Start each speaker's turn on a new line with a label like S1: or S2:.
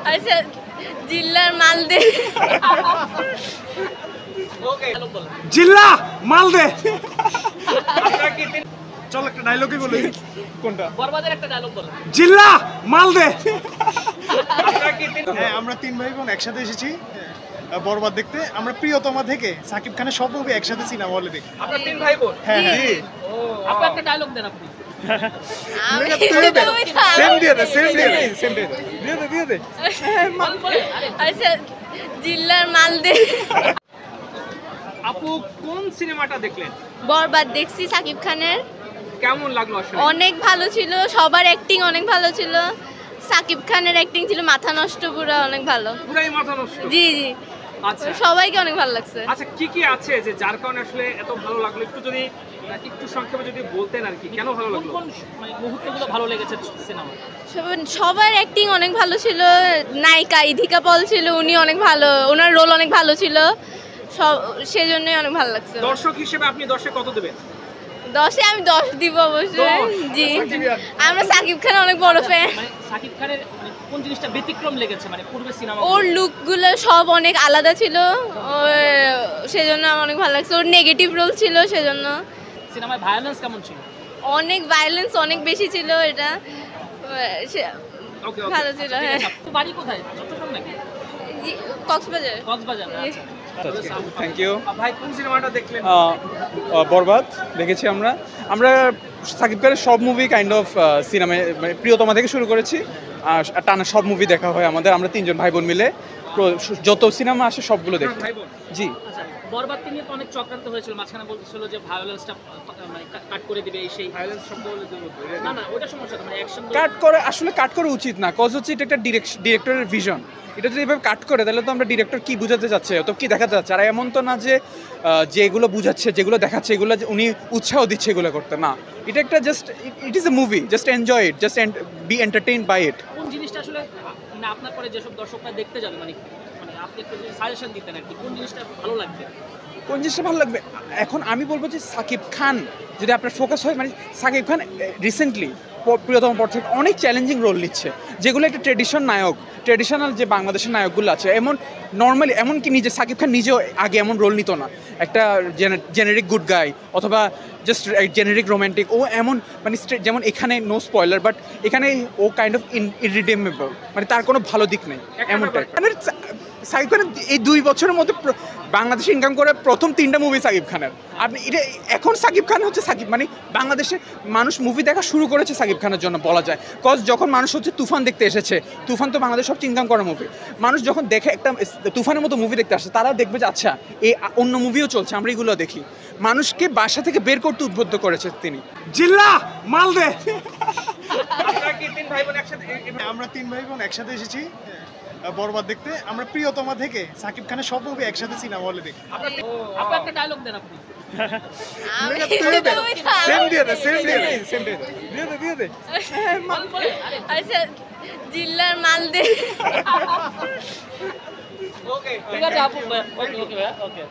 S1: আচ্ছা জিল্লার মাল দে।
S2: জিল্লা মাল দে। চল একটা ডায়লগই বলি। কোনটা?
S3: বরবাদের একটা ডায়লগ বলো।
S2: জিল্লা মাল দে। হ্যাঁ, আমরা তিন ভাই বোন একসাথে এসেছি বরবাদ দেখতে। আমরা প্রিয়তমা থেকে সাকিব খানের সব মুভি একসাথে সিনেমা হলে দেখি।
S3: আপনারা তিন ভাই বোন?
S2: হ্যাঁ
S1: জি।
S2: হ্যাঁ।
S3: ও, আপনি একটা ডায়লগ দেন আপনি।
S2: সেম দিয়ে দে, সেম দিয়ে দে, সেম দিয়ে দে, দিয়ে দে, দিয়ে দে।
S1: আচ্ছা জিল্লার মাল দে।
S3: আপু কোন সিনেমাটা দেখলেন?
S1: বরবাদ দেখছি সাকিব খানের,
S3: কেমন লাগলো আসলে?
S1: অনেক ভালো ছিল, সবার অ্যাক্টিং অনেক ভালো ছিল। সাকিব খানের অ্যাক্টিং ছিল মাথা নষ্ট, পুরো অনেক ভালো।
S3: পুরাই মাথা নষ্ট।
S1: জি জি,
S3: আচ্ছা
S1: সবাইকে অনেক ভালো লাগছে।
S3: আচ্ছা, কি কি আছে যে যার কারণে আসলে এত ভালো লাগলো, একটু যদি একটু সংক্ষেপে যদি বলতেন আর কি, কেন ভালো লাগলো? কোন মুহূর্তগুলো ভালো লেগেছে সিনেমা?
S1: সবার অ্যাক্টিং অনেক ভালো ছিল। নায়িকা ইধিকা পল ছিল, উনি অনেক ভালো, ওনার রোল অনেক ভালো ছিল, সব সেই জন্যই অনেক ভালো লাগছে।
S3: দর্শক হিসেবে আপনি 10-এ কত দেবেন?
S1: 10-এ আমি 10 দিব অবশ্যই।
S3: 10?
S1: জি, আমরা সাকিব খানের অনেক বড় ফ্যান।
S3: মানে সাকিব খানের কোন জিনিসটা ব্যতিক্রম লেগেছে, মানে পূর্বে সিনেমা?
S1: ওর লুকগুলো সব অনেক আলাদা ছিল, সেজন্য আমার অনেক ভালো লাগছে। ওর নেগেটিভ রোল ছিল, সেজন্য।
S3: সিনেমায় ভায়োলেন্স কেমন ছিল?
S1: অনেক ভায়োলেন্স অনেক বেশি ছিল, এটা
S3: ওকে
S1: ভালো ছিল। হ্যাঁ,
S3: বাড়ি কোথায়? চট্টগ্রাম নাকি
S1: কক্সবাজার?
S3: কক্সবাজার। আচ্ছা,
S4: থ্যাংক ইউ।
S3: ভাই কোন সিনেমাটা দেখলেন?
S4: বরবাদ দেখেছি আমরা। সাকিব খানের সব মুভি কাইন্ড অফ সিনেমায় মানে প্রিয়তমা থেকে শুরু করেছি, টানা সব মুভি দেখা হয় আমাদের। আমরা তিনজন ভাই বোন মিলে যত সিনেমা আসে সবগুলো দেখি।
S3: ভাই বোন?
S4: জি।
S3: আচ্ছা, বরবাদ নিয়ে তো অনেক চক্রান্ত হয়েছিল, মাঝখানে বলতেছিল যে ভায়োলেন্সটা মানে কাট করে দিবে, এই সেই ভায়োলেন্স শব্দ বলে দেব। না না, ওটা সমস্যা না, মানে অ্যাকশন
S4: কাট করে উচিত না, কজ হচ্ছে এটা একটা ডিরেক্টরের ভিশন। এটা যদি এভাবে কাট করে তাহলে তো আমরা ডিরেক্টর কি বুঝাতে যাচ্ছে, তো কি দেখাতে যাচ্ছে। আর এমন তো না যে যেগুলো বুঝাচ্ছে, যেগুলো দেখাচ্ছে, এগুলো উনি উৎসাহ দিচ্ছে এগুলো করতে, না। এটা একটা just it is a movie, just enjoy it, just be entertained by it.
S3: কোন জিনিসটা আসলে মানে আপনার পরে যেসব দর্শকরা দেখতে যাবে, মানে মানে আপনি একটু সাজেশন দিতেন আর কি, কোন জিনিসটা ভালো লাগবে?
S4: কোন জিনিসটা ভালো লাগবে? এখন আমি বলবো যে সাকিব খান যদি আপনার ফোকাস হয়, মানে সাকিব খান রিসেন্টলি প্রিয়তম পর থেকে অনেক চ্যালেঞ্জিং রোল নিচ্ছে, যেগুলো একটা ট্রেডিশনাল যে বাংলাদেশের নায়কগুলো আছে, এমন নর্মালি এমনকি নিজে সাকিব খান নিজেও আগে এমন রোল নিত না। একটা জেনারিক গুড গাই অথবা জাস্ট জেনারিক রোম্যান্টিক, ও এমন মানে যেমন এখানে নো স্পয়লার, বাট এখানে ও কাইন্ড অফ ইরিডিমেবল, মানে তার কোনো ভালো দিক নেই এমনটাই। মানে সাকিব খানের এই 2 বছরের মধ্যে বাংলাদেশে ইনকাম করে প্রথম 3টা মুভি সাকিব খানের। আপনি এটা এখন সাকিব খান হচ্ছে সাকিব, মানে বাংলাদেশে মানুষ মুভি দেখা শুরু করেছে সাকিব খানের জন্য বলা যায়। কজ যখন মানুষ হচ্ছে তুফান দেখতে এসেছে, তুফান তো বাংলাদেশ সবচেয়ে ইনকাম করা মুভি, মানুষ যখন দেখে একটা তুফানের মতো মুভি দেখতে আসে, তারা দেখবে যে আচ্ছা এই অন্য মুভিও চলছে, আমরা এগুলো দেখি। মানুষকে বাসা থেকে বের করতে উদ্বুদ্ধ করেছে তিনি।
S2: জিল্লা মাল দে।
S3: আপনারা কি তিন ভাই বোন একসাথে?
S2: আমরা তিন ভাই বোন একসাথে এসেছি বরবাদ দেখতে। আমরা প্রিয়তমা থেকে সাকিব খানের সব মুভি একসাথে সিনেমা হলে দেখি।
S3: আপনি একটা ডায়লগ দেন আপনি।
S2: সেম দিয়ে দে, সেম দিয়ে দে, সেম দিয়ে দে, দিয়ে দে, দিয়ে দে।
S1: আচ্ছা জিল্লার মাল দে।
S3: ওকে, ঠিক আছে আপু। ওকে ওকে ওকে।